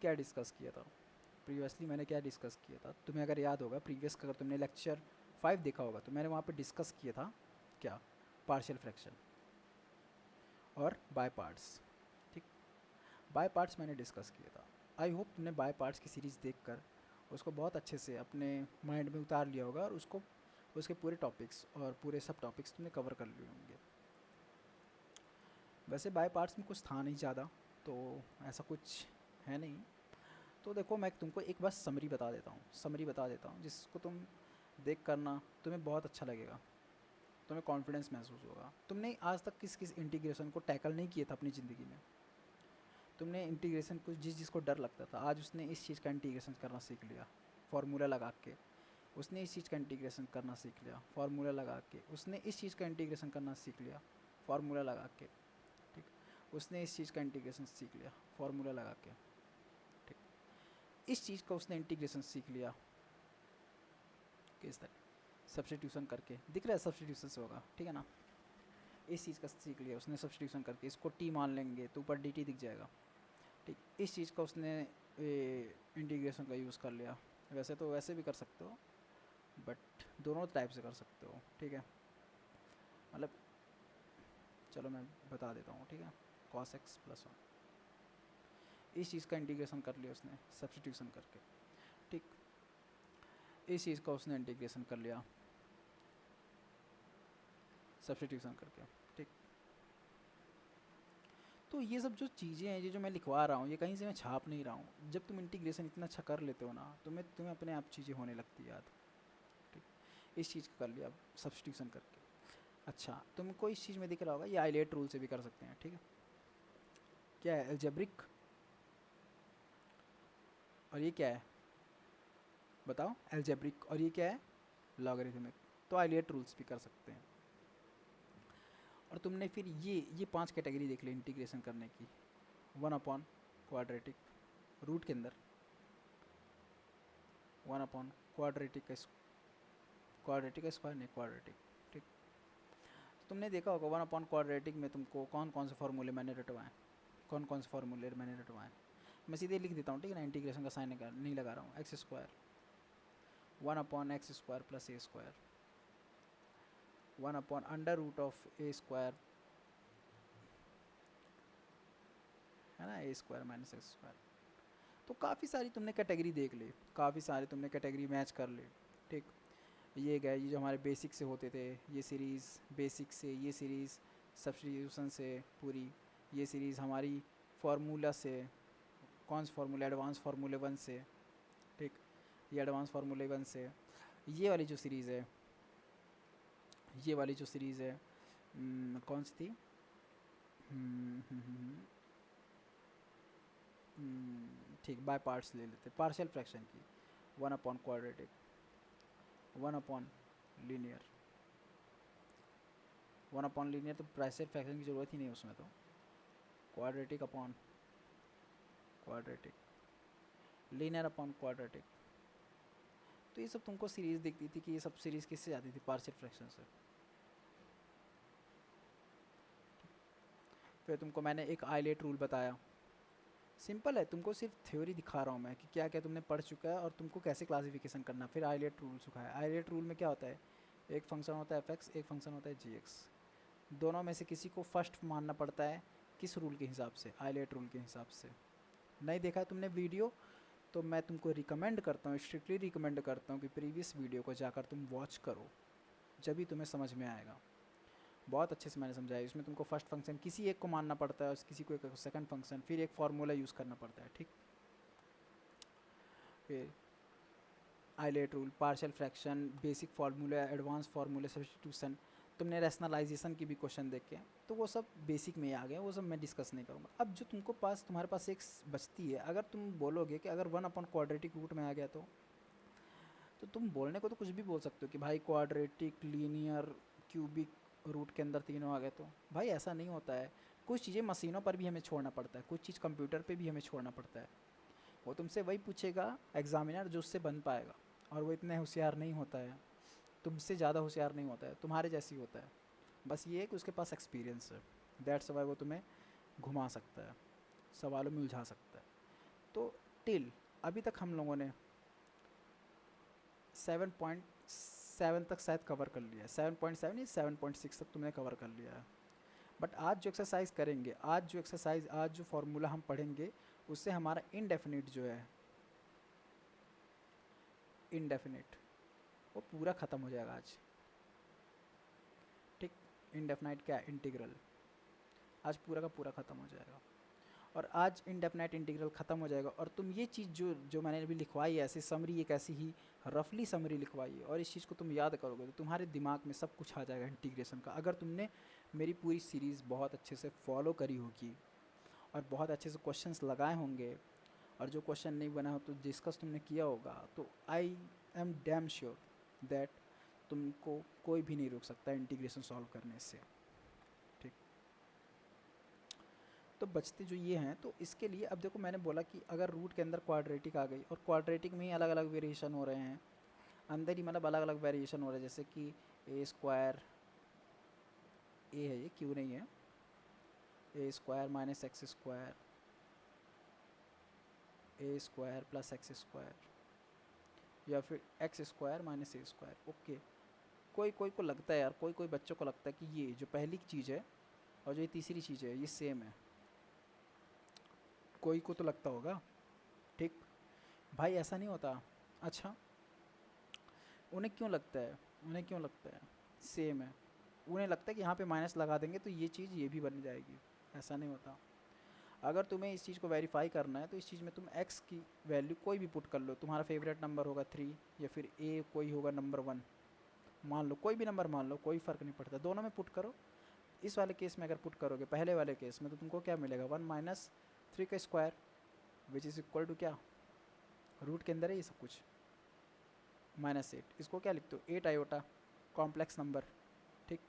क्या डिस्कस किया था प्रीवियसली, मैंने क्या डिस्कस किया था तुम्हें अगर याद होगा, प्रीवियस का अगर तुमने लेक्चर 5 देखा होगा तो मैंने वहाँ पे डिस्कस किया था क्या, पार्शियल फ्रैक्शन और बाय पार्ट्स। ठीक, बाय पार्ट्स मैंने डिस्कस किया था। आई होप तुमने बाय पार्ट्स की सीरीज़ देखकर उसको बहुत अच्छे से अपने माइंड में उतार लिया होगा और उसको उसके पूरे टॉपिक्स और पूरे सब टॉपिक्स तुमने कवर कर लिए होंगे। वैसे बाय पार्ट्स में कुछ था नहीं ज़्यादा, तो ऐसा कुछ है नहीं। तो देखो मैं तुमको एक बस समरी बता देता हूँ, समरी बता देता हूँ जिसको तुम देख करना तुम्हें बहुत अच्छा लगेगा, तुम्हें कॉन्फिडेंस महसूस होगा। तुमने आज तक किस किस इंटीग्रेशन को टैकल नहीं किया था अपनी ज़िंदगी में। तुमने इंटीग्रेशन को जिसको डर लगता था, आज उसने इस चीज़ का इंटीग्रेशन करना सीख लिया फार्मूला लगा के। उसने इस चीज़ का इंटीग्रेशन करना सीख लिया फार्मूला लगा के। उसने इस चीज़ का इंटीग्रेशन करना सीख लिया फार्मूला लगा के। ठीक, उसने इस चीज़ का इंटीग्रेशन सीख लिया फार्मूला लगा के। ठीक, इस चीज़ का उसने इंटीग्रेशन सीख लिया किस तरह, सब्सटीट्यूशन करके। दिख रहा है सब्सटीट्यूशन से होगा, ठीक है ना। इस चीज़ का सीख लिया उसने सब्सटीट्यूशन करके, इसको टी मान लेंगे तो ऊपर डी टी दिख जाएगा। ठीक, इस चीज़ का उसने इंटीग्रेशन का यूज़ कर लिया। वैसे तो वैसे भी कर सकते हो, बट दोनों टाइप से कर सकते हो, ठीक है। मतलब चलो मैं बता देता हूँ, ठीक है। cos x प्लस 1, इस चीज़ का इंटीग्रेशन कर लिया उसने सब्सटीट्यूशन करके। ठीक, इस चीज़ का उसने इंटीग्रेशन कर लिया सब्सटीट्यूशन करके। ठीक, तो ये सब जो चीज़ें हैं, ये जो मैं लिखवा रहा हूँ, ये कहीं से मैं छाप नहीं रहा हूँ। जब तुम इंटीग्रेशन इतना अच्छा कर लेते हो ना, तो मैं तुम्हें अपने आप चीज़ें होने लगती है याद। ठीक, इस चीज़ का कर लिया सब्सटीट्यूशन करके। अच्छा, तुमको इस चीज़ में दिख रहा होगा, ये आइलेट रूल से भी कर सकते हैं, ठीक है। क्या है, एल्जेब्रिक। और ये क्या है बताओ, एल्जेब्रिक। और ये क्या है, लॉगरिथमिक। तो आइलेट रूल्स भी कर सकते हैं। और तुमने फिर ये 5 कैटेगरी देख ली इंटीग्रेशन करने की। 1 अपॉन क्वाड्रेटिक रूट के अंदर, 1 अपॉन क्वाड्रेटिक का स्क्वायर नहीं, क्वाड्रेटिक। ठीक, तुमने देखा होगा 1 अपॉन क्वाड्रेटिक में तुमको कौन कौन से फार्मूले मैंने रटवाएं, कौन कौन से फार्मूले मैंने रटवाएं। मैं सीधे लिख देता हूँ, ठीक है ना। इंटीग्रेशन का साइन नहीं लगा रहा हूँ। X square 1 upon x square plus a square, 1 upon under root of a square, है ना, a square minus x square. तो काफ़ी सारी तुमने कैटेगरी देख ली, काफ़ी सारी तुमने कैटेगरी मैच कर ली। ठीक, ये गए, ये जो हमारे बेसिक से होते थे, ये सीरीज़ बेसिक से, ये सीरीज़ सब्स्टिट्यूशन से पूरी, ये सीरीज़ हमारी फार्मूला से, कौन से फार्मूला, एडवांस फार्मूले 1 से। ठीक, ये एडवांस फार्मूले 1 से, ये वाली जो सीरीज़ है, ये वाली जो सीरीज़ है कौन सी थी, ठीक, बाय पार्ट्स ले लेते, पार्शियल फ्रैक्शन की। 1 upon quadratic, 1 upon linear, 1 upon linear तो पार्शियल फ्रैक्शन की ज़रूरत ही नहीं उसमें तो। Quadratic upon quadratic, linear upon quadratic. तो ये सब तुमको सीरीज़ दिखती थी कि ये सब सीरीज़ किससे आती थी, पार्शियल फ्रैक्शन से। फिर तुमको मैंने एक आइलेट रूल बताया, सिंपल है, तुमको सिर्फ थ्योरी दिखा रहा हूँ मैं कि क्या क्या तुमने पढ़ चुका है और तुमको कैसे क्लासिफिकेशन करना। फिर आइलेट रूल सिखाया। आइलेट रूल में क्या होता है, एक फंक्शन होता है एफ, एक फंक्शन होता है जी। दोनों में से किसी को फर्स्ट मानना पड़ता है, किस रूल के हिसाब से, आइलेट रूल के हिसाब से। नहीं देखा है तुमने वीडियो, तो मैं तुमको रिकमेंड करता हूँ, स्ट्रिक्टली रिकमेंड करता हूँ कि प्रीवियस वीडियो को जाकर तुम वॉच करो, जब भी तुम्हें समझ में आएगा। बहुत अच्छे से मैंने समझाया। इसमें तुमको फर्स्ट फंक्शन किसी एक को मानना पड़ता है और किसी को एक सेकंड फंक्शन, फिर एक फार्मूला यूज़ करना पड़ता है। ठीक, फिर ILATE rule, partial fraction, basic formula, advance formula, substitution. तुमने रैशनलाइजेशन की भी क्वेश्चन देखे, तो वो सब बेसिक में ही आ गए, वो सब मैं डिस्कस नहीं करूँगा। अब जो तुमको पास, तुम्हारे पास एक बचती है, अगर तुम बोलोगे कि अगर 1 अपॉन क्वाड्रेटिक रूट में आ गया तो तुम बोलने को तो कुछ भी बोल सकते हो कि भाई क्वाड्रेटिक, लीनियर, क्यूबिक रूट के अंदर तीनों आ गए। तो भाई ऐसा नहीं होता है। कुछ चीज़ें मशीनों पर भी हमें छोड़ना पड़ता है, कुछ चीज़ कंप्यूटर पे भी हमें छोड़ना पड़ता है। वो तुमसे वही पूछेगा एग्जामिनर जो उससे बन पाएगा, और वो इतने होशियार नहीं होता है, तुमसे ज़्यादा होशियार नहीं होता है, तुम्हारे जैसी होता है। बस ये है कि उसके पास एक्सपीरियंस है, दैट्स वाई वो तुम्हें घुमा सकता है, सवालों में उलझा सकता है। तो टिल अभी तक हम लोगों ने 7.7 तक शायद कवर कर लिया है, 7.7 या 7.6 तक तुमने कवर कर लिया है। बट आज जो एक्सरसाइज करेंगे, आज जो फॉर्मूला हम पढ़ेंगे, उससे हमारा इनडेफिनिट जो है, इनडेफिनिट, वो पूरा ख़त्म हो जाएगा आज। ठीक, इनडेफिनाइट क्या है, इंटीग्रल, आज पूरा का पूरा ख़त्म हो जाएगा। और आज इनडेफिनाइट इंटीग्रल ख़त्म हो जाएगा और तुम ये चीज़ जो मैंने अभी लिखवाई है, ऐसी समरी, एक ऐसी ही रफली समरी लिखवाई है, और इस चीज़ को तुम याद करोगे तो तुम्हारे दिमाग में सब कुछ आ जाएगा इंटीग्रेशन का। अगर तुमने मेरी पूरी सीरीज़ बहुत अच्छे से फॉलो करी होगी और बहुत अच्छे से क्वेश्चंस लगाए होंगे, और जो क्वेश्चन नहीं बना हो तो डिस्कस तुमने किया होगा, तो I am damn sure that तुमको कोई भी नहीं रोक सकता इंटीग्रेशन सॉल्व करने से। ठीक, तो बचते जो ये हैं, तो इसके लिए अब देखो मैंने बोला कि अगर रूट के अंदर क्वाड्रेटिक आ गई, और क्वाड्रेटिक में ही अलग अलग वेरिएशन हो रहे हैं अंदर ही, मतलब अलग अलग वेरिएशन हो रहे हैं, जैसे कि ए स्क्वायर, ए है ये, क्यों नहीं है, ए स्क्वायर माइनस एक्स स्क्वायर, ए स्क्वायर प्लस एक्स स्क्वायर, या फिर x square minus a square. Okay, कोई कोई को लगता है यार, कोई कोई बच्चों को लगता है कि ये जो पहली चीज़ है और जो ये तीसरी चीज़ है ये सेम है, कोई को तो लगता होगा। ठीक भाई, ऐसा नहीं होता। अच्छा, उन्हें क्यों लगता है, उन्हें क्यों लगता है सेम है, उन्हें लगता है कि यहाँ पे माइनस लगा देंगे तो ये चीज़ ये भी बन जाएगी। ऐसा नहीं होता। अगर तुम्हें इस चीज़ को वेरीफाई करना है तो इस चीज़ में तुम x की वैल्यू कोई भी पुट कर लो। तुम्हारा फेवरेट नंबर होगा 3, या फिर a कोई होगा नंबर 1, मान लो कोई भी नंबर मान लो, कोई फ़र्क नहीं पड़ता, दोनों में पुट करो। इस वाले केस में अगर पुट करोगे, पहले वाले केस में, तो तुमको क्या मिलेगा, 1 माइनस 3 का square, which is equal to क्या, रूट के अंदर है ये सब कुछ, -8। इसको क्या लिखते हो, 8 आयोटा, कॉम्प्लेक्स नंबर। ठीक,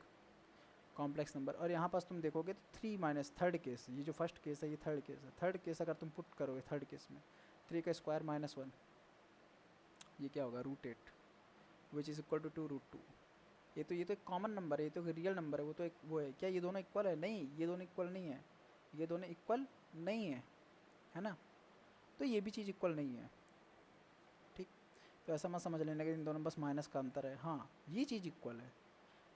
कॉम्प्लेक्स नंबर। और यहाँ पास तुम देखोगे तो 3 माइनस थर्ड केस, ये जो फर्स्ट केस है ये थर्ड केस है, थर्ड केस अगर तुम पुट करोगे थर्ड केस में, 3 का स्क्वायर -1, ये क्या होगा, √8, विच इज़ इक्वल टू 2√2। ये तो एक कॉमन नंबर है, ये तो एक रियल नंबर है, वो तो एक वो है। क्या ये दोनों इक्वल है, नहीं, ये दोनों इक्वल नहीं है, ये दोनों इक्वल नहीं है ना, तो ये भी चीज़ इक्वल नहीं है। ठीक, तो ऐसा मत समझ लेना कि इन दोनों बस माइनस का अंतर है। हाँ, ये चीज़ इक्वल है,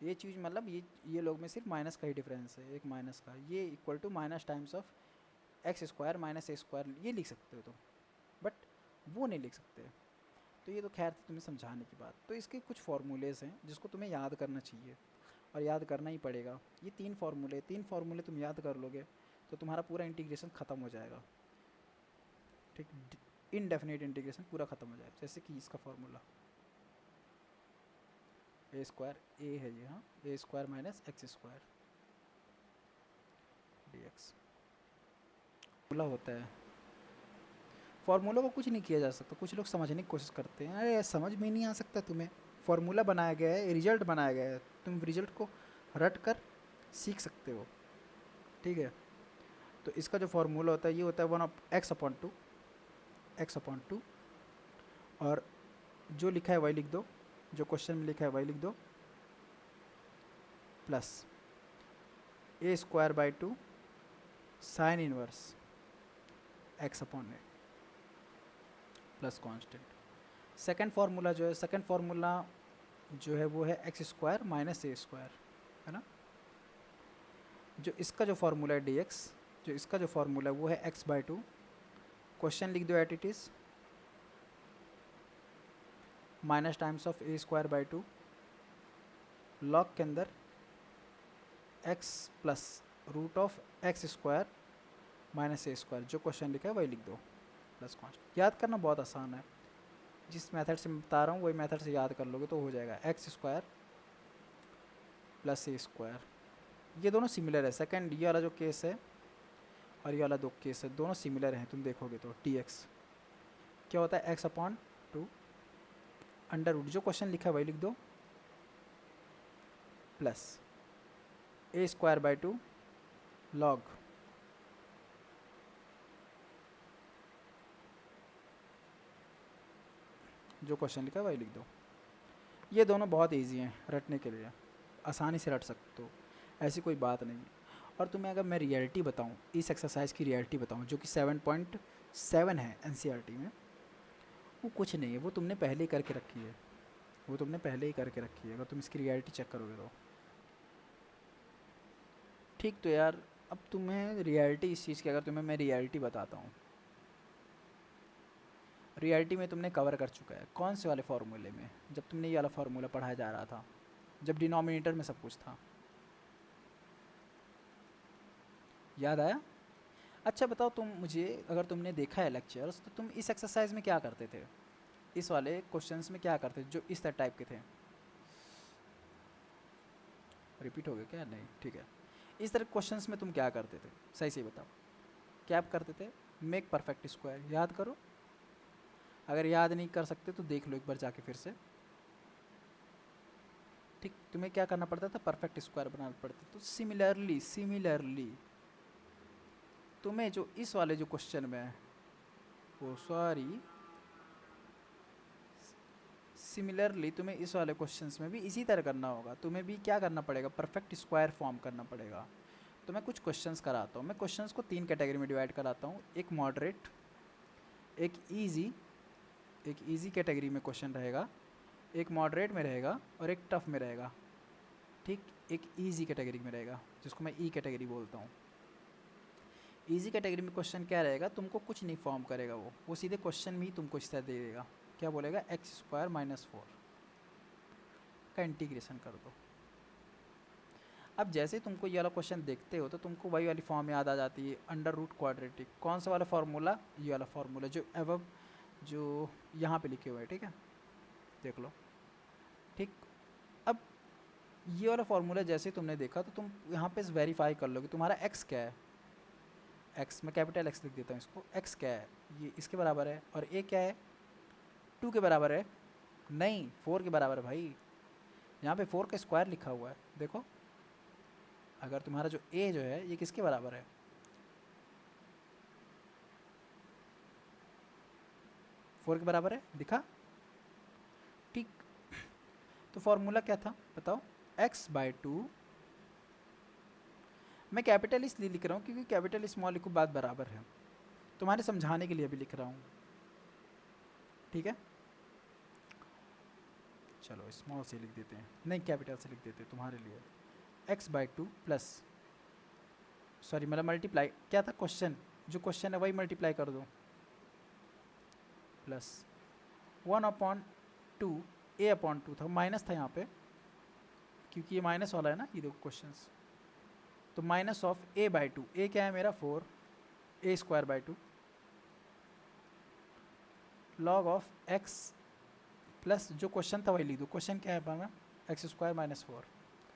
ये चीज़ मतलब ये लोग में सिर्फ माइनस का ही डिफरेंस है, एक माइनस का, ये equal to minus times of x square minus a square, ये लिख सकते हो तुम, बट वो नहीं लिख सकते। तो ये तो खैर थी तुम्हें समझाने की बात। तो इसके कुछ फार्मूलेज़ हैं जिसको तुम्हें याद करना चाहिए, और याद करना ही पड़ेगा। ये 3 फार्मूले तुम याद कर लोगे तो तुम्हारा पूरा इंटीग्रेशन ख़त्म हो जाएगा। ठीक, इनडेफिनिट इंटीग्रेशन पूरा ख़त्म हो जाएगा। जैसे कि इसका फार्मूला ए स्क्वायर, ए है ये, हाँ, a square minus x square dx formula होता है। फार्मूला को कुछ नहीं किया जा सकता। कुछ लोग समझने की कोशिश करते हैं, अरे समझ में नहीं आ सकता तुम्हें, फार्मूला बनाया गया है, रिजल्ट बनाया गया है, तुम रिजल्ट को रट कर सीख सकते हो। ठीक है, तो इसका जो फार्मूला होता है ये होता है 1/x/2, x/2, और जो लिखा है वही लिख दो, जो क्वेश्चन में लिखा है वही लिख दो, plus a²/2 sine inverse x/a plus constant. Second formula जो है वो है x² माइनस a², है ना। जो इसका जो फार्मूला है dx, जो इसका जो फार्मूला है वो है x/2, क्वेश्चन लिख दो at it is, minus times of a²/2, log के अंदर x plus √x² minus a², जो क्वेश्चन लिखा है वही लिख दो, प्लस कांस्टेंट। याद करना बहुत आसान है, जिस मेथड से मैं बता रहा हूँ वही मेथड से याद कर लोगे तो हो जाएगा। x² प्लस a², ये दोनों सिमिलर है। सेकंड ये वाला जो केस है और ये वाला दो केस है, दोनों सिमिलर हैं। तुम देखोगे तो dx क्या होता है, x/2 अंडर रूट, जो क्वेश्चन लिखा है वही लिख दो, प्लस a²/2 लॉग जो क्वेश्चन लिखा है वही लिख दो। ये दोनों बहुत इजी हैं रटने के लिए, आसानी से रट सकते हो, ऐसी कोई बात नहीं है। और तुम्हें अगर मैं रियलिटी बताऊं, इस एक्सरसाइज की रियलिटी बताऊं, जो कि 7 है एनसीईआरटी में, वो कुछ नहीं है, वो तुमने पहले ही करके रखी है, वो तुमने पहले ही करके रखी है, अगर तुम इसकी रियलिटी चेक करोगे तो। ठीक, तो यार अब तुम्हें रियलिटी इस चीज़ की, अगर तुम्हें मैं रियलिटी बताता हूँ, रियलिटी में तुमने कवर कर चुका है कौन से वाले फार्मूले में, जब तुमने ये वाला फार्मूला पढ़ाया जा रहा था, जब डिनोमिनेटर में सब कुछ था, याद आया? अच्छा बताओ तुम मुझे, अगर तुमने देखा है लेक्चर्स, तो तुम इस एक्सरसाइज में क्या करते थे, इस वाले क्वेश्चंस में क्या करते थे जो इस टाइप के थे? रिपीट हो गए क्या? नहीं, ठीक है। इस तरह क्वेश्चंस में तुम क्या करते थे, सही से बताओ, क्या करते थे? मेक परफेक्ट स्क्वायर, याद करो, अगर याद नहीं कर सकते तो देख लो एक बार जाके फिर से। ठीक, तुम्हें क्या करना पड़ता था? परफेक्ट स्क्वायर बनाना पड़ता। तो सिमिलरली तुम्हें जो इस वाले जो क्वेश्चन में, ओ सॉरी, सिमिलरली तुम्हें इस वाले क्वेश्चंस में भी इसी तरह करना होगा, तुम्हें भी क्या करना पड़ेगा? परफेक्ट स्क्वायर फॉर्म करना पड़ेगा। तो मैं कुछ क्वेश्चंस कराता हूँ, मैं क्वेश्चंस को 3 कैटेगरी में डिवाइड कराता हूँ, एक मॉडरेट, एक ईजी, एक ईजी कैटेगरी में क्वेश्चन रहेगा, एक मॉडरेट में रहेगा और एक टफ में रहेगा। ठीक, एक ईजी कैटेगरी में रहेगा जिसको मैं ई कैटेगरी बोलता हूँ। ईजी कैटेगरी में क्वेश्चन क्या रहेगा? तुमको कुछ नहीं फॉर्म करेगा, वो सीधे क्वेश्चन में ही तुमको इस तरह दे देगा, क्या बोलेगा? x² - 4 का इंटीग्रेशन कर दो। अब जैसे तुमको ये वाला क्वेश्चन देखते हो तो तुमको वही वाली फॉर्म याद आ जाती है, अंडर रूट क्वाड्रेटिक। कौन सा वाला फार्मूला? ये वाला फार्मूला जो एवब जो यहाँ पे लिखे हुए हैं, ठीक है, देख लो। ठीक, अब ये वाला फार्मूला जैसे तुमने देखा तो तुम यहाँ पे वेरीफाई कर लो कि तुम्हारा x क्या है। x, मैं कैपिटल X लिख देता हूँ इसको, x क्या है? ये इसके बराबर है, और a क्या है? 2 के बराबर है? नहीं, 4 के बराबर है भाई, यहाँ पे 4 का स्क्वायर लिखा हुआ है, देखो। अगर तुम्हारा जो a जो है ये किसके बराबर है? 4 के बराबर है, दिखा? ठीक, तो फॉर्मूला क्या था बताओ? x/2, मैं कैपिटल इसलिए लिख रहा हूँ क्योंकि कैपिटल स्मॉल को बात बराबर है, तुम्हारे समझाने के लिए भी लिख रहा हूँ, ठीक है। चलो स्मॉल से लिख देते हैं, नहीं कैपिटल से लिख देते हैं तुम्हारे लिए। x/2 प्लस, सॉरी मतलब मल्टीप्लाई, क्या था क्वेश्चन? जो क्वेश्चन है वही मल्टीप्लाई कर दो, प्लस 1/2, a/2 था, माइनस था यहाँ पे क्योंकि ये माइनस वाला है ना, ये देखो क्वेश्चंस, तो माइनस ऑफ a/2, a क्या है मेरा? 4, a²/2 log of x plus जो क्वेश्चन था वही लिख दो, क्वेश्चन क्या है पाना? x² - 4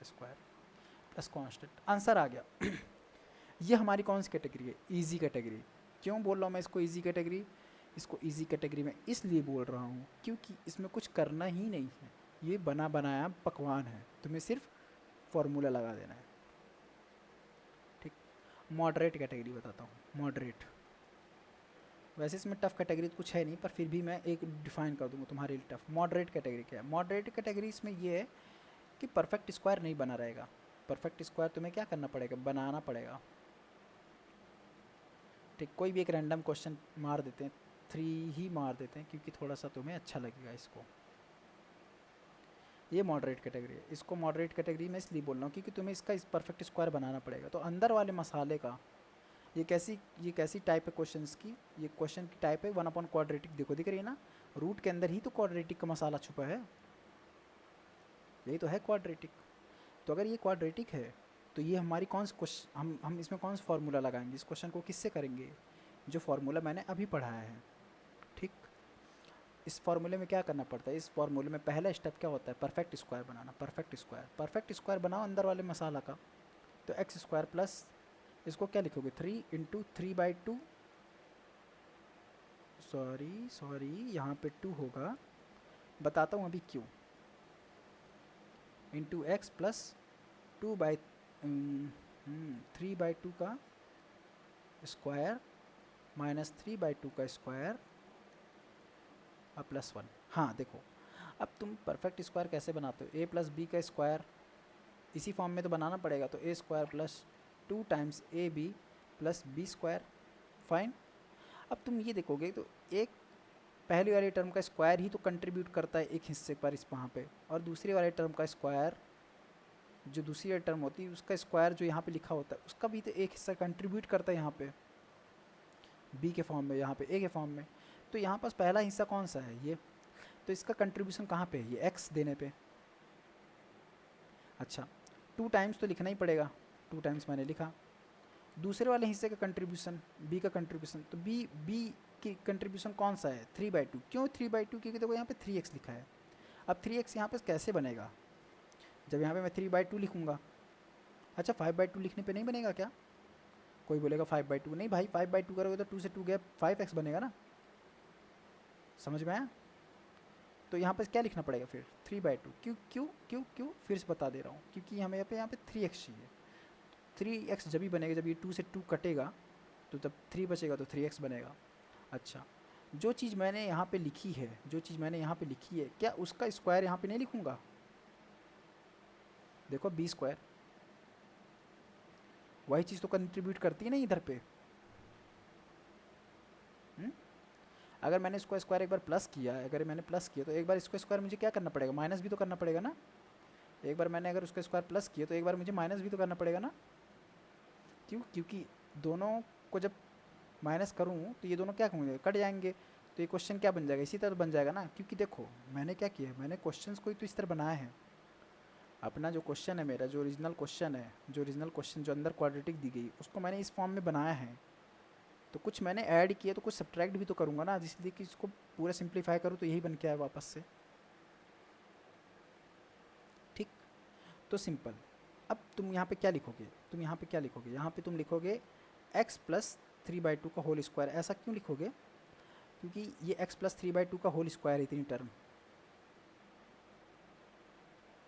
square plus constant, answer आ गया। ये हमारी कौन सी कैटेगरी है? Easy category. क्यों बोल रहा हूँ मैं इसको इजी कैटेगरी? इसको इजी कैटेगरी में इसलिए बोल रहा हूँ क्योंकि इसमें कुछ करना ही नहीं है, ये बना बनाया पकवान है, तुम्हें सिर्फ फॉर्मूला लगा देना है। ठीक, मॉडरेट कैटेगरी बताता हूँ, मॉडरेट। वैसे इसमें टफ कैटेगरी तो कुछ है नहीं, पर फिर भी मैं एक डिफाइन कर दूंगा तुम्हारे लिए टफ। मॉडरेट कैटेगरी क्या है? मॉडरेट कैटेगरी इसमें ये है कि परफेक्ट स्क्वायर नहीं बना रहेगा, परफेक्ट स्क्वायर तुम्हें क्या करना पड़ेगा? बनाना पड़ेगा। ठीक, कोई भी एक रैंडम क्वेश्चन मार देते हैं, 3 ही मार देते हैं क्योंकि थोड़ा सा तुम्हें अच्छा लगेगा इसको। ये मॉडरेट कैटेगरी है, इसको मॉडरेट कैटेगरी में इसलिए बोल रहा हूँ क्योंकि तुम्हें इसका इस परफेक्ट स्क्वायर बनाना पड़ेगा। तो अंदर वाले मसाले का ये कैसी टाइप है क्वेश्चंस की? ये क्वेश्चन की टाइप है 1/क्वाड्रेटिक, देखो दिख रही है ना, रूट के अंदर ही तो क्वाड्रेटिक का मसाला छुपा है, यही तो है क्वाड्रेटिक। तो अगर ये क्वाड्रेटिक है तो ये हमारी कौन सी क्वेश्चन, हम इसमें कौन सा फार्मूला लगाएंगे? इस क्वेश्चन को किससे करेंगे? जो फार्मूला मैंने अभी पढ़ाया है। ठीक, इस फार्मूले में क्या करना पड़ता है? इस फार्मूले में पहला स्टेप क्या होता है? परफेक्ट स्क्वायर बनाना। परफेक्ट स्क्वायर बनाओ अंदर वाले मसाला का, तो x² प्लस, इसको क्या लिखोगे? 3 × 3/2, सॉरी यहाँ पे 2 होगा, बताता हूँ अभी क्यों, इंटू x प्लस 3/2 का स्क्वायर माइनस 3/2 का स्क्वायर और प्लस 1। हाँ देखो, अब तुम परफेक्ट स्क्वायर कैसे बनाते हो? a + b का स्क्वायर इसी फॉर्म में तो बनाना पड़ेगा, तो a² + 2 times ab + b², fine. अब तुम ये देखोगे तो एक पहले वाले टर्म का स्क्वायर ही तो कंट्रीब्यूट करता है एक हिस्से पर इस वहाँ पे, और दूसरे वाले टर्म का स्क्वायर जो दूसरी वाली टर्म होती है उसका स्क्वायर जो यहाँ पे लिखा होता है उसका भी तो एक हिस्सा कंट्रीब्यूट करता है यहाँ पे बी के फॉर्म में, यहाँ पे ए के फॉर्म में। तो यहाँ पास पहला हिस्सा कौन सा है ये, तो इसका कंट्रीब्यूशन कहाँ पे है, ये एक्स देने पे। अच्छा 2 टाइम्स तो लिखना ही पड़ेगा, 2 टाइम्स मैंने लिखा। दूसरे वाले हिस्से का कंट्रीब्यूशन बी का कंट्रीब्यूशन, तो बी की कंट्रीब्यूशन कौन सा है 3/2। क्यों 3/2, क्योंकि देखो यहाँ पे 3x लिखा है। अब 3x यहाँ पे कैसे बनेगा, जब यहाँ पे मैं 3/2 लिखूँगा। अच्छा 5/2 लिखने पे नहीं बनेगा क्या, कोई बोलेगा 5/2, नहीं भाई 5/2 करोगे तो 2 से 2 गया 5x बनेगा ना, समझ में आया। तो यहाँ पे क्या लिखना पड़ेगा फिर 3/2। क्यों क्यों क्यों क्यों, फिर से बता दे रहा हूँ, क्योंकि हमें यहाँ पे 3x चाहिए। 3x जब भी बनेगा जब ये 2 से 2 कटेगा तो जब 3 बचेगा तो 3x बनेगा। अच्छा जो चीज़ मैंने यहाँ पे लिखी है, जो चीज़ मैंने यहाँ पे लिखी है, क्या उसका स्क्वायर यहाँ पे नहीं लिखूँगा। देखो b², वही चीज़ तो कंट्रीब्यूट करती है ना इधर पे। अगर मैंने इसको स्क्वायर एक बार प्लस किया, अगर मैंने प्लस किया तो एक बार इसको स्क्वायर मुझे क्या करना पड़ेगा, माइनस भी तो करना पड़ेगा ना। एक बार मैंने अगर उसका स्क्वायर प्लस किया तो एक बार मुझे माइनस भी तो करना पड़ेगा ना। क्यों, क्योंकि दोनों को जब माइनस करूँ तो ये दोनों क्या होंगे, कट जाएंगे। तो ये क्वेश्चन क्या बन जाएगा, इसी तरह बन जाएगा ना। क्योंकि देखो मैंने क्या किया, मैंने क्वेश्चन को तो इस तरह बनाया है। अपना जो क्वेश्चन है मेरा, जो ओरिजिनल क्वेश्चन है, जो ओरिजिनल क्वेश्चन जो अंदर क्वाड्रेटिक दी गई उसको मैंने इस फॉर्म में बनाया है। तो कुछ मैंने ऐड किया तो कुछ सब्ट्रैक्ट भी तो करूँगा ना, इसलिए कि इसको पूरा सिंप्लीफाई करूँ तो यही बन के आए वापस से। ठीक, तो सिंपल। अब तुम यहाँ पे क्या लिखोगे, तुम यहाँ पे क्या लिखोगे, यहाँ पे तुम लिखोगे x प्लस 3/2 का होल स्क्वायर। ऐसा क्यों लिखोगे, क्योंकि ये x प्लस 3/2 का होल स्क्वायर है इतनी टर्म,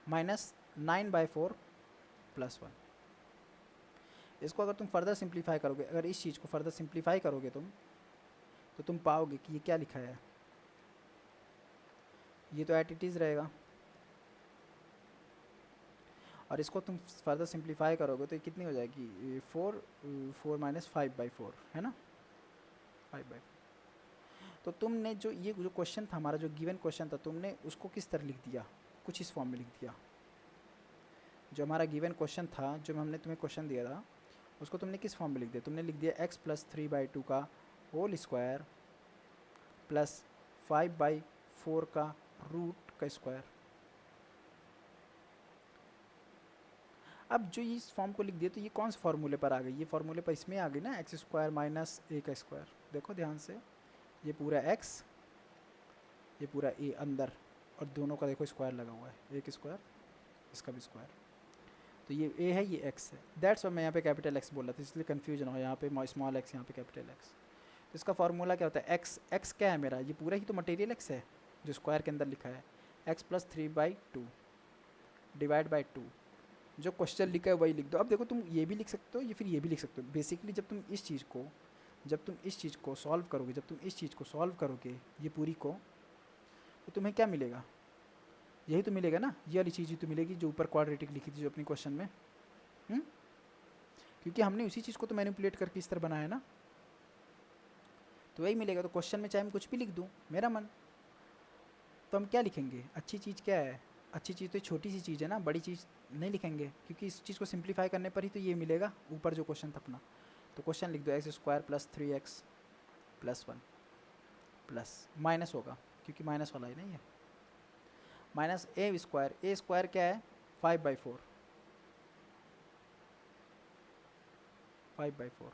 माइनस 9/4 प्लस 1। इसको अगर तुम फर्दर सिंप्लीफाई करोगे, अगर इस चीज़ को फर्दर सिंप्लीफाई करोगे तुम, तो तुम पाओगे कि ये क्या लिखा है, ये तो एट इट इज़ रहेगा। और इसको तुम फर्दर सिंप्लीफाई करोगे तो ये कितनी हो जाएगी, 4 माइनस 5/4 है ना, 5/4। तो तुमने जो ये जो क्वेश्चन था हमारा, जो गिवन क्वेश्चन था, तुमने उसको किस तरह लिख दिया, कुछ इस फॉर्म में लिख दिया। जो हमारा गिवन क्वेश्चन था, जो हमने तुम्हें क्वेश्चन दिया था, उसको तुमने किस फॉर्म में लिख दिया, तुमने लिख दिया x प्लस 3/2 का होल स्क्वायर प्लस 5/4 का रूट का स्क्वायर। अब जो ये इस फॉर्म को लिख दिया तो ये कौन से फार्मूले पर आ गई, ये फार्मूले पर इसमें आ गई ना, x² माइनस a का स्क्वायर। देखो ध्यान से, ये पूरा x, ये पूरा a अंदर, और दोनों का देखो स्क्वायर लगा हुआ है, एक स्क्वायर इसका भी स्क्वायर। तो ये a है, ये x है। दैट्स वाई मैं यहाँ पे कैपिटल x बोल रहा था, इसलिए कन्फ्यूजन हो, यहाँ पे स्मॉल x, यहाँ पे कैपिटल x। तो इसका फार्मूला क्या होता है, x क्या है मेरा, ये पूरा ही तो मटेरियल x है जो स्क्वायर के अंदर लिखा है, x प्लस 3/2 डिवाइड बाई 2। जो क्वेश्चन लिखा है वही लिख दो। अब देखो तुम ये भी लिख सकते हो, या फिर ये भी लिख सकते हो। बेसिकली जब तुम इस चीज़ को सॉल्व करोगे, जब तुम इस चीज़ को सॉल्व करोगे ये पूरी को, तो तुम्हें क्या मिलेगा, यही तो मिलेगा ना, ये वाली चीज़ ही तो मिलेगी जो ऊपर क्वाड्रेटिक लिखी थी जो अपनी क्वेश्चन में। क्योंकि हमने उसी चीज़ को तो मैनिपुलेट करके इस तरह बनाया ना, तो वही मिलेगा। तो क्वेश्चन में चाहे मैं कुछ भी लिख दूँ, मेरा मन। तो हम क्या लिखेंगे, अच्छी चीज़ क्या है, अच्छी चीज़ तो छोटी सी चीज़ है ना, बड़ी चीज़ नहीं लिखेंगे, क्योंकि इस चीज़ को सिंप्लीफाई करने पर ही तो ये मिलेगा ऊपर जो क्वेश्चन था अपना। तो क्वेश्चन लिख दो x² plus 3x plus 1 plus minus होगा, क्योंकि माइनस वाला है ना ये, माइनस a² क्या है 5/4, 5/4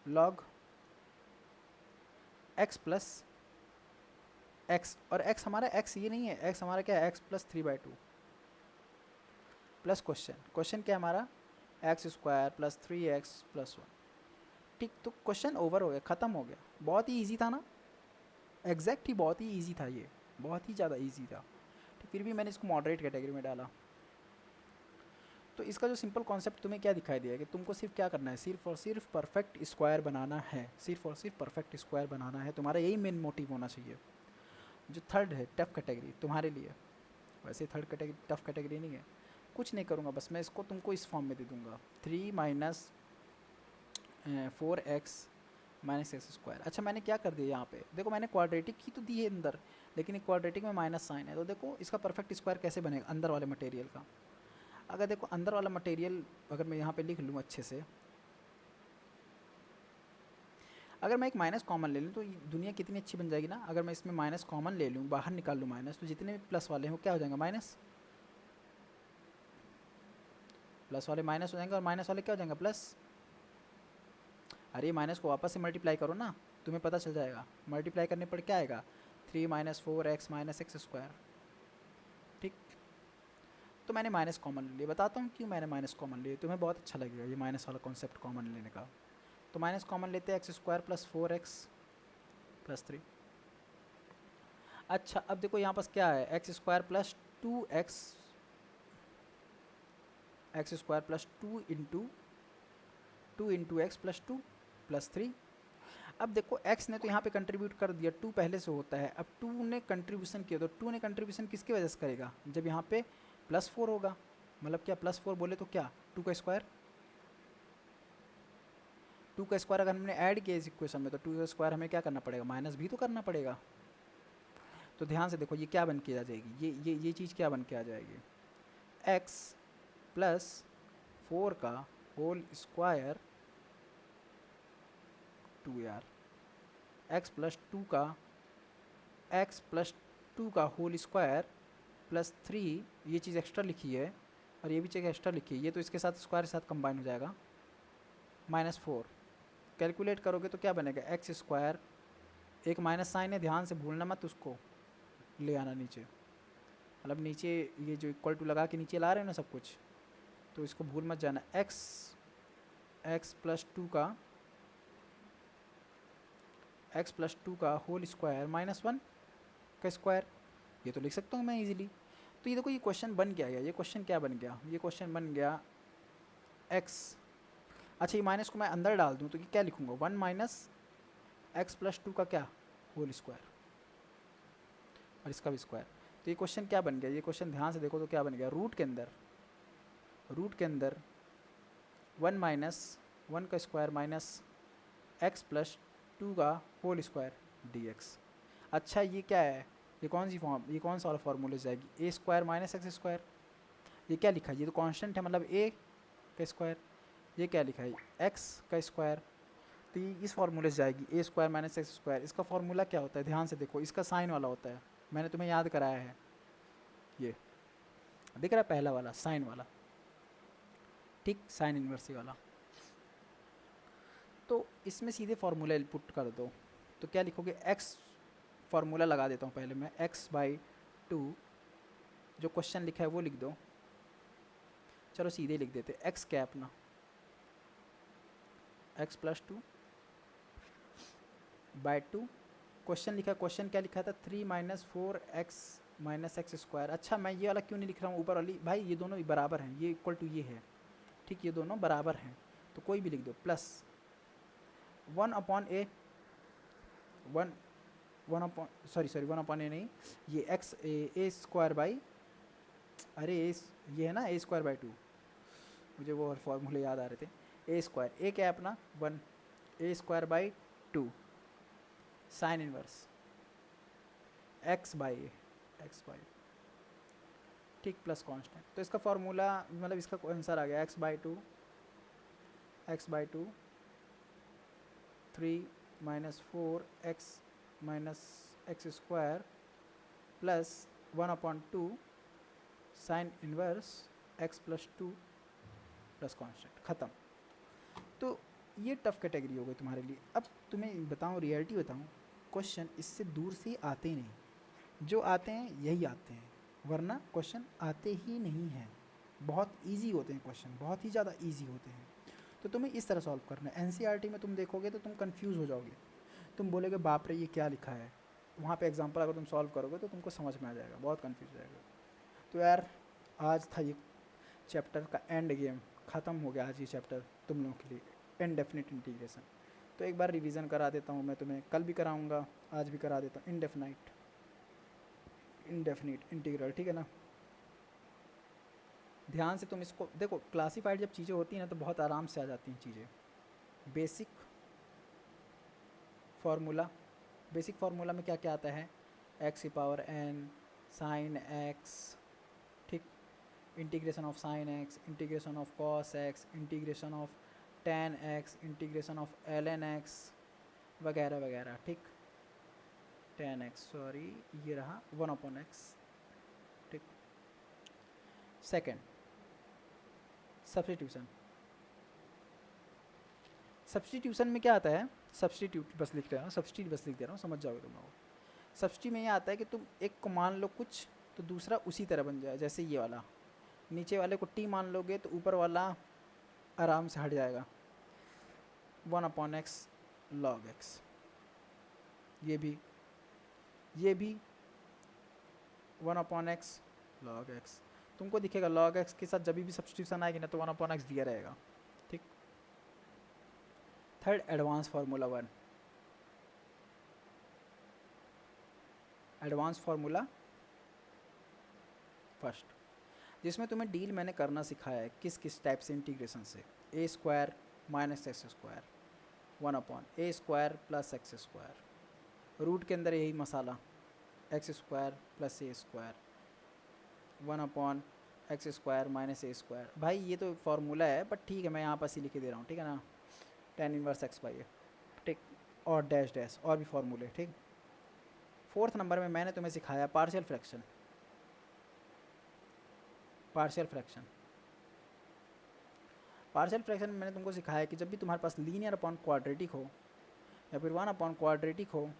लॉग x प्लस x, और x हमारा x ये नहीं है, x हमारा क्या है, x प्लस 3/2 प्लस क्वेश्चन क्या है हमारा, x² प्लस 3x प्लस 1। ठीक, तो क्वेश्चन ओवर हो गया, ख़त्म हो गया। बहुत ही इजी था ना, एग्जैक्ट ही बहुत ही इजी था ये, बहुत ही ज़्यादा इजी था। तो फिर भी मैंने इसको मॉडरेट कैटेगरी में डाला। तो इसका जो सिंपल कॉन्सेप्ट तुम्हें क्या दिखाई दिया कि तुमको सिर्फ क्या करना है, सिर्फ और सिर्फ परफेक्ट स्क्वायर बनाना है, सिर्फ और सिर्फ परफेक्ट स्क्वायर बनाना है। तुम्हारा यही मेन मोटिव होना चाहिए। जो थर्ड है टफ कैटेगरी तुम्हारे लिए, वैसे थर्ड कैटेगरी टफ कैटेगरी नहीं है। कुछ नहीं करूँगा, बस मैं इसको तुमको इस फॉर्म में दे दूँगा, 3 minus 4x minus x square. अच्छा मैंने क्या कर दिया यहाँ पे, देखो मैंने क्वाड्रेटिक ही तो दी है अंदर, लेकिन एक क्वाड्रेटिक में माइनस साइन है, तो देखो इसका परफेक्ट स्क्वायर कैसे बनेगा अंदर वाले मटेरियल का। अगर देखो अंदर वाला मटेरियल अगर मैं यहाँ पे लिख लूँ अच्छे से, अगर मैं एक माइनस कॉमन ले लूँ तो दुनिया कितनी अच्छी बन जाएगी ना। अगर मैं इसमें माइनस कॉमन ले लूँ, बाहर निकाल लूँ माइनस, तो जितने भी प्लस वाले हैं वो क्या हो जाएंगे, माइनस। प्लस वाले माइनस हो जाएंगे और माइनस वाले क्या हो जाएंगे, प्लस। अरे माइनस को वापस से मल्टीप्लाई करो ना, तुम्हें पता चल जाएगा। मल्टीप्लाई करने पर क्या आएगा, 3 minus 4x minus x square. ठीक, तो मैंने माइनस कॉमन ले लिया। बताता हूँ क्यों मैंने माइनस कॉमन लिया, तुम्हें बहुत अच्छा लगेगा ये माइनस वाला कॉन्सेप्ट कॉमन लेने का। तो माइनस कॉमन लेते हैं, x square plus 4x plus 3। अच्छा अब देखो यहाँ पास क्या है, x square plus 2x, x square plus 2 into x plus 2 plus 3। अब देखो x ने तो यहाँ पे कंट्रीब्यूट कर दिया, 2 पहले से होता है, अब 2 ने कंट्रीब्यूशन किया, तो 2 ने कंट्रीब्यूशन किसकी वजह से करेगा, जब यहाँ पे प्लस 4 होगा, मतलब क्या प्लस 4 बोले तो क्या 2 का स्क्वायर। 2 का स्क्वायर अगर हमने ऐड किया इस इक्वेशन में, तो 2 का स्क्वायर हमें क्या करना पड़ेगा, माइनस भी तो करना पड़ेगा। तो ध्यान से देखो ये क्या बन के आ जाएगी, ये चीज़ क्या बन के आ जाएगी, x प्लस 4 का होल स्क्वायर 2 यार, x प्लस 2 का, x प्लस 2 का होल स्क्वायर प्लस 3, ये चीज़ एक्स्ट्रा लिखी है और ये भी चीज़ एक्स्ट्रा लिखी है, ये तो इसके साथ स्क्वायर के साथ कंबाइन हो जाएगा, माइनस 4। कैलकुलेट करोगे तो क्या बनेगा, एक्स स्क्वायर, एक माइनस साइन है, ध्यान से भूलना मत उसको ले आना नीचे, मतलब नीचे ये जो इक्वल टू लगा के नीचे ला रहे हो ना सब कुछ, तो इसको भूल मत जाना। एक्स प्लस 2 का, एक्स प्लस 2 का होल स्क्वायर माइनस 1 का स्क्वायर, ये तो लिख सकता हूँ मैं इजीली। तो ये देखो ये क्वेश्चन बन क्या गया, ये क्वेश्चन क्या बन गया, ये क्वेश्चन बन गया एक्स। अच्छा ये माइनस को मैं अंदर डाल दूँ तो ये क्या लिखूँगा, 1 माइनस एक्स प्लस 2 का क्या होल स्क्वायर, और इसका भी स्क्वायर। तो ये क्वेश्चन क्या बन गया, ये क्वेश्चन ध्यान से देखो तो क्या बन गया, रूट के अंदर 1 माइनस 1 का स्क्वायर माइनस एक्स प्लस 2 का होल स्क्वायर dx। अच्छा ये क्या है, ये कौन सी फॉर्म, ये कौन सा वाला फॉर्मूले जाएगी, ए स्क्वायर माइनस एक्स स्क्वायर। ये क्या लिखा है, ये तो कांस्टेंट है, मतलब ए का स्क्वायर। ये क्या लिखा है, एक्स का स्क्वायर, तो ये इस फार्मूले से जाएगी, ए स्क्वायर माइनस एक्स स्क्वायर। इसका फार्मूला क्या होता है, ध्यान से देखो, इसका साइन वाला होता है, मैंने तुम्हें याद कराया है, ये दिख रहा है पहला वाला साइन वाला, ठीक, साइन इन्वर्सी वाला। तो इसमें सीधे फार्मूला पुट कर दो, तो क्या लिखोगे, एक्स, फार्मूला लगा देता हूँ पहले मैं, एक्स बाई 2, जो क्वेश्चन लिखा है वो लिख दो, चलो सीधे लिख देते, एक्स क्या है अपना, एक्स प्लस 2 बाई 2, क्वेश्चन लिखा, क्वेश्चन क्या लिखा था, 3 minus 4x minus x square. अच्छा मैं ये वाला क्यों नहीं लिख रहा हूँ ऊपर वाली, भाई ये दोनों बराबर हैं, ये इक्वल टू ये है, ठीक, ये दोनों बराबर हैं, तो कोई भी लिख दो, प्लस 1 अपॉन ए, 1 अपॉन ए नहीं, ये एक्स ए स्क्वायर बाई, अरे ये है ना ए स्क्वायर बाई 2, मुझे वो फॉर्मूले याद आ रहे थे, ए स्क्वायर, ए क्या है अपना 1, a square by 2 sine inverse x by, ठीक, प्लस कांस्टेंट। तो इसका फार्मूला मतलब इसका आंसर आ गया, x by two 3 minus 4x minus x square plus 1 upon 2 sine inverse x plus 2 plus constant, ख़त्म। तो ये टफ कैटेगरी हो गई तुम्हारे लिए। अब तुम्हें बताऊँ, रियलिटी बताऊँ, क्वेश्चन इससे दूर से आते ही नहीं, जो आते हैं यही आते हैं, वरना क्वेश्चन आते ही नहीं हैं। बहुत इजी होते हैं क्वेश्चन, बहुत ही ज़्यादा इजी होते हैं। तो तुम्हें इस तरह सॉल्व करना है। एनसीईआरटी में तुम देखोगे तो तुम कंफ्यूज हो जाओगे, तुम बोलोगे बाप रे ये क्या लिखा है, वहाँ पे एग्जांपल अगर तुम सॉल्व करोगे तो तुमको समझ में आ जाएगा, बहुत कंफ्यूज हो जाएगा। तो यार आज था ये चैप्टर का एंड गेम, ख़त्म हो गया आज ये चैप्टर तुम लोगों के लिए, इनडेफिनिट इंटीग्रेशन। तो एक बार रिवीजन करा देता हूँ मैं तुम्हें, कल भी कराऊँगा, आज भी करा देता हूँ। इनडेफिनिट इंटीग्रल, ठीक है ना। ध्यान से तुम इसको देखो, क्लासीफाइड जब चीज़ें होती हैं ना तो बहुत आराम से आ जाती हैं चीज़ें। बेसिक फार्मूला, बेसिक फार्मूला में क्या क्या आता है, एक्स की पावर एन साइन एक्स, ठीक, integration of sine x, integration of cos x, integration of tan x, integration of l n x वगैरह वगैरह, ठीक, टेन एक्स सॉरी ये रहा 1/x, ठीक। सेकेंड सब्सटीट्यूशन, सब्सटीट्यूशन में क्या आता है, सब्सटीट्यूट बस लिख रहा हूँ, सब्सटीट्यूट बस लिख दे रहा हूँ, समझ जाओगे तुम लोग। सब्सटी में ये आता है कि तुम एक को मान लो कुछ तो दूसरा उसी तरह बन जाए, जैसे ये वाला, नीचे वाले को टी मान लोगे तो ऊपर वाला आराम से हट जाएगा, 1/x log x, ये भी 1/x log x, तुमको दिखेगा log x के साथ जब भी सब्सटीट्यूशन आएगी ना तो 1/x दिया रहेगा, ठीक। Third advance formula 1, advance formula first, जिसमें तुम्हें डील मैंने करना सिखाया है किस किस टाइप से इंटीग्रेशन से, a square minus x square 1/a² plus x square, root के अंदर यही मसाला x square plus a square 1/x² minus a square. भाई ये तो फार्मूला है बट ठीक है मैं यहाँ पास ही लिख दे रहा हूँ, ठीक है ना, tan इनवर्स x बाई ए, ठीक, और डैश डैश और भी फार्मूले, ठीक। फोर्थ नंबर में मैंने तुम्हें सिखाया partial fraction, partial fraction, partial fraction में मैंने तुमको सिखाया कि जब भी तुम्हारे पास लीनियर अपॉन क्वाड्रेटिक हो या फिर 1/क्वाड्रेटिक हो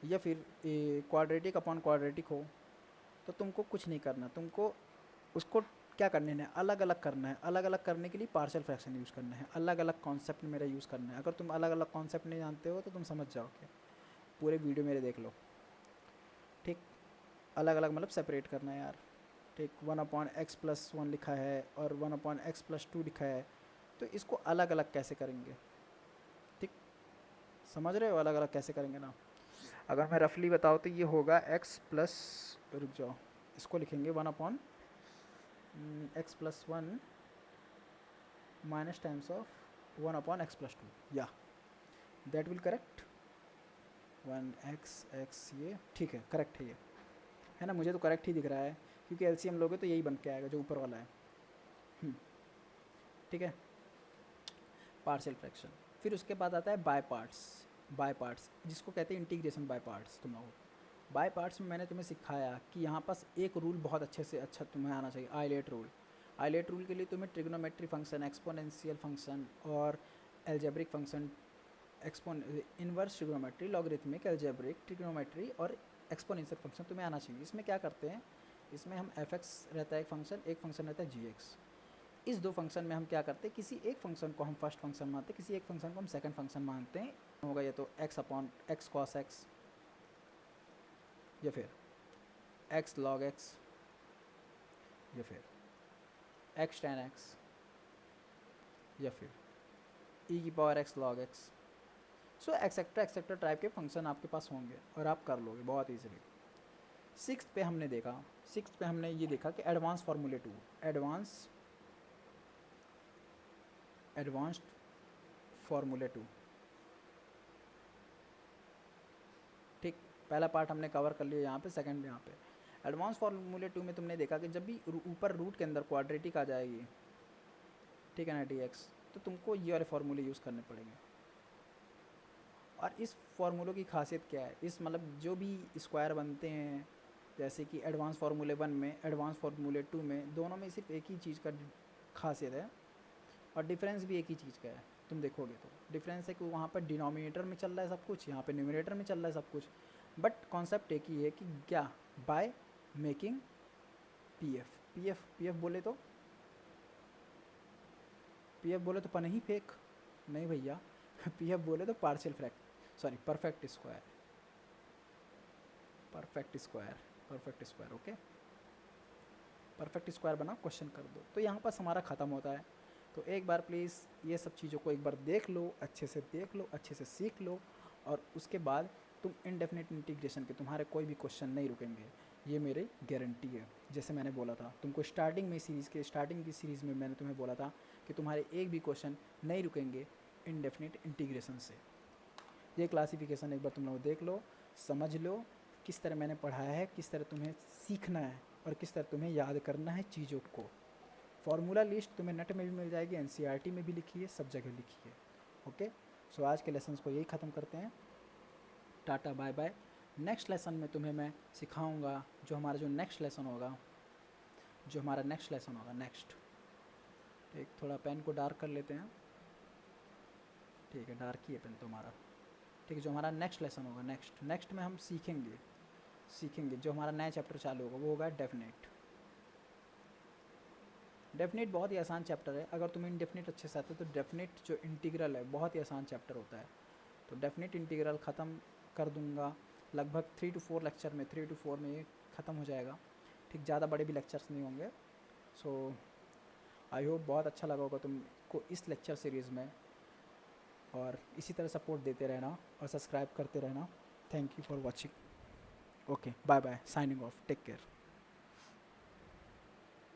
या फिर क्वाड्रेटिक अपॉन क्वाड्रेटिक हो तो तुमको कुछ नहीं करना, तुमको उसको क्या करने हैं, अलग अलग करना है। अलग अलग करने के लिए पार्शियल फ्रैक्शन यूज़ करना है, अलग अलग कॉन्सेप्ट मेरा यूज़ करना है। अगर तुम अलग अलग कॉन्सेप्ट नहीं जानते हो तो तुम समझ जाओगे, पूरे वीडियो मेरे देख लो, ठीक। अलग अलग मतलब सेपरेट करना है यार, ठीक। 1/x+1 लिखा है और 1/x+2 लिखा है, तो इसको अलग अलग कैसे करेंगे, ठीक, समझ रहे हो, अलग अलग कैसे करेंगे ना। अगर मैं रफली बताऊँ तो ये होगा x प्लस, रुक जाओ, इसको लिखेंगे 1/x+1 minus times of 1/x+2, या दैट विल करेक्ट 1x ये ठीक है, करेक्ट है ये, है ना, मुझे तो करेक्ट ही दिख रहा है क्योंकि एलसीएम लोगे तो यही बन के आएगा जो ऊपर वाला है, ठीक है। पार्शियल फ्रैक्शन, फिर उसके बाद आता है बाय पार्ट्स, बाय पार्ट्स जिसको कहते हैं इंटीग्रेशन बाय पार्ट्स। तुम लोग बाय पार्ट्स में मैंने तुम्हें सिखाया कि यहाँ पास एक रूल बहुत अच्छे से अच्छा तुम्हें आना चाहिए, आइलेट रूल। आइलेट रूल के लिए तुम्हें ट्रिग्नोमेट्री फंक्शन, एक्सपोनेंशियल फंक्शन और algebraic function, inverse trigonometry, logarithmic, algebraic, trigonometry और एक्सपोनेंशियल फंक्शन तुम्हें आना चाहिए। इसमें क्या करते हैं, इसमें हम fx रहता है एक फंक्शन रहता है gx। इस दो फंक्शन में हम क्या करते हैं, किसी एक फंक्शन को हम फर्स्ट फंक्शन मानते हैं, किसी एक फंक्शन को हम सेकंड फंक्शन मानते हैं। होगा ये तो x/x cos x या फिर x log x या फिर x tan x या फिर e⁻x log x। सो एक्सेट्रा टाइप के फंक्शन आपके पास होंगे और आप कर लोगे बहुत ईजिली। सिक्स्थ पे हमने ये देखा कि एडवांस फार्मूले 2, एडवांस्ड फार्मूले 2, ठीक। पहला पार्ट हमने कवर कर लिया यहाँ पे, सेकंड यहाँ पे एडवांस फार्मूले 2 में तुमने देखा कि जब भी ऊपर रूट के अंदर क्वाड्रेटिक आ जाएगी, ठीक है ना, dx, तो तुमको ये वाले फार्मूले यूज़ करने पड़ेंगे। और इस फार्मूलों की खासियत क्या है, इस मतलब जो भी स्क्वायर बनते हैं जैसे कि एडवांस फार्मूले 1 में, एडवांस फार्मूले 2 में, दोनों में सिर्फ एक ही चीज़ का खासियत है और डिफरेंस भी एक ही चीज़ का है। तुम देखोगे तो डिफरेंस है कि वहाँ पर डिनोमिनेटर में चल रहा है सब कुछ, यहाँ पे न्यूमरेटर में चल रहा है सब कुछ, बट कॉन्सेप्ट एक ही है कि क्या, बाय मेकिंग पी एफ बोले तो पन ही फेक नहीं भैया पी एफ बोले तो partial perfect square, okay, perfect square बना क्वेश्चन कर दो, तो यहाँ पास हमारा ख़त्म होता है। तो एक बार प्लीज़ ये सब चीज़ों को एक बार देख लो, अच्छे से देख लो, अच्छे से सीख लो, और उसके बाद तुम इनडेफिनेट इंटीग्रेशन के तुम्हारे कोई भी क्वेश्चन नहीं रुकेंगे, ये मेरी गारंटी है। जैसे मैंने बोला था तुमको स्टार्टिंग की सीरीज़ में मैंने तुम्हें बोला था कि तुम्हारे एक भी क्वेश्चन नहीं रुकेंगे इनडेफिनेट इंटीग्रेशन से। ये क्लासिफिकेशन एक बार तुम लोग देख लो, समझ लो किस तरह मैंने पढ़ाया है, किस तरह तुम्हें सीखना है और किस तरह तुम्हें याद करना है चीज़ों को। फार्मूला लिस्ट तुम्हें नेट में भी मिल जाएगी, एनसीईआरटी में भी लिखी है, सब जगह लिखी है। ओके, सो आज के लेसन को यही ख़त्म करते हैं। Tata bye bye. Next lesson में तुम्हें मैं सिखाऊंगा जो हमारा नेक्स्ट लेसन होगा, नेक्स्ट। एक थोड़ा पेन को डार्क कर लेते हैं, ठीक है, डार्क ही है पेन तुम्हारा, ठीक है। जो हमारा नेक्स्ट लेसन होगा, नेक्स्ट में हम सीखेंगे जो हमारा नया चैप्टर चालू होगा, वो होगा डेफिनेट। डेफिनेट बहुत ही आसान चैप्टर है, अगर तुम इनडेफिनेट अच्छे से आते हो तो डेफिनेट जो इंटीग्रल है बहुत ही आसान चैप्टर होता है। तो डेफिनेट इंटीग्रल ख़त्म कर दूंगा लगभग 3 to 4 लेक्चर में, 3 to 4 में ये ख़त्म हो जाएगा, ठीक। ज़्यादा बड़े भी लेक्चर्स नहीं होंगे। सो आई होप बहुत अच्छा लगा होगा तुमको इस लेक्चर सीरीज़ में, और इसी तरह सपोर्ट देते रहना और सब्सक्राइब करते रहना। Thank you for watching. Okay, bye bye, signing off, take care.